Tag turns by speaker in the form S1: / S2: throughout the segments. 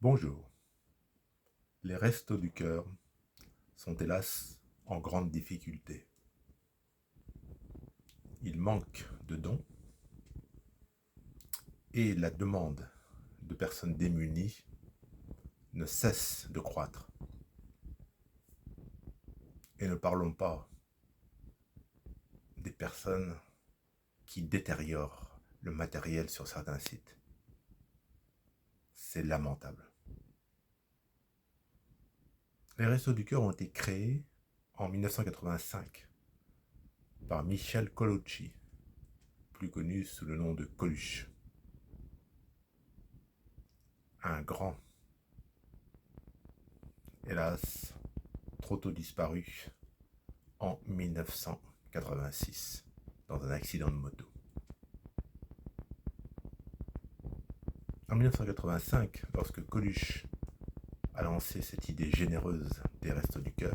S1: Bonjour. Les restos du cœur sont hélas en grande difficulté. Il manque de dons et la demande de personnes démunies ne cesse de croître. Et ne parlons pas des personnes qui détériorent le matériel sur certains sites. C'est lamentable. Les restos du cœur ont été créés en 1985 par Michel Colucci, plus connu sous le nom de Coluche. Un grand, hélas, trop tôt disparu en 1986 dans un accident de moto. En 1985, lorsque Coluche a lancé cette idée généreuse des Restos du Cœur,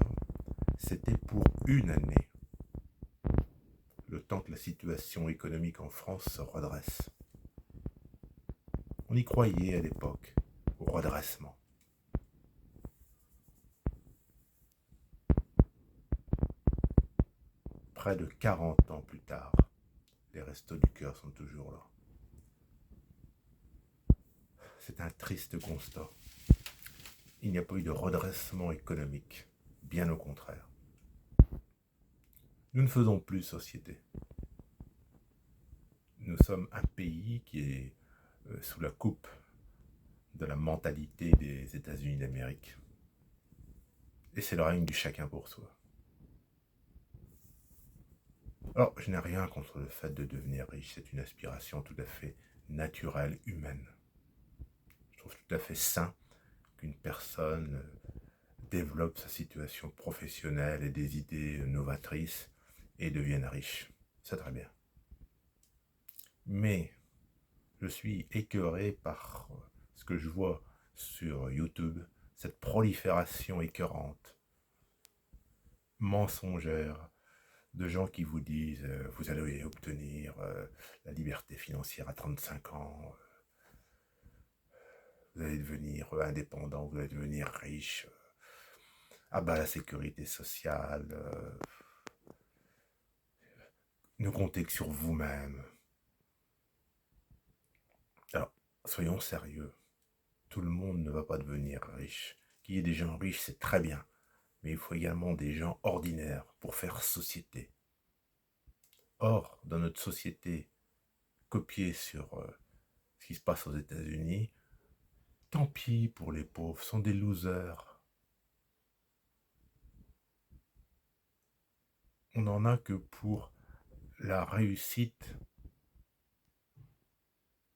S1: c'était pour une année, le temps que la situation économique en France se redresse. On y croyait à l'époque au redressement. Près de 40 ans plus tard, les Restos du Cœur sont toujours là. C'est un triste constat. Il n'y a pas eu de redressement économique, bien au contraire. Nous ne faisons plus société. Nous sommes un pays qui est sous la coupe de la mentalité des États-Unis d'Amérique. Et c'est le règne du chacun pour soi. Alors, je n'ai rien contre le fait de devenir riche, c'est une aspiration tout à fait naturelle, humaine. Je trouve tout à fait sain qu'une personne développe sa situation professionnelle et des idées novatrices et devienne riche. C'est très bien. Mais je suis écœuré par ce que je vois sur YouTube, cette prolifération écœurante, mensongère, de gens qui vous disent vous allez obtenir la liberté financière à 35 ans, vous allez devenir indépendant, vous allez devenir riche, ah bah la sécurité sociale, ne comptez que sur vous-même. Alors, soyons sérieux, tout le monde ne va pas devenir riche. Qu'il y ait des gens riches, c'est très bien, mais il faut également des gens ordinaires pour faire société. Or, dans notre société, copiée sur ce qui se passe aux États-Unis, tant pis pour les pauvres, sont des losers. On n'en a que pour la réussite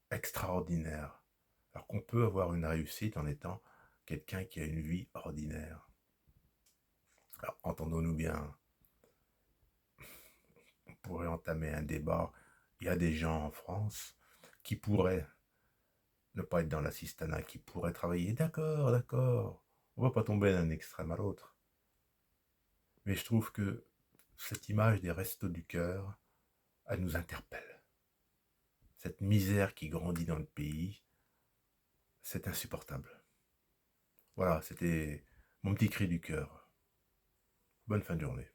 S1: extraordinaire. Alors qu'on peut avoir une réussite en étant quelqu'un qui a une vie ordinaire. Alors, entendons-nous bien, on pourrait entamer un débat. Il y a des gens en France qui pourraient ne pas être dans l'assistanat, qui pourraient travailler. D'accord, d'accord. On ne va pas tomber d'un extrême à l'autre. Mais je trouve que cette image des restos du cœur, elle nous interpelle. Cette misère qui grandit dans le pays, c'est insupportable. Voilà, c'était mon petit cri du cœur. Bonne fin de journée.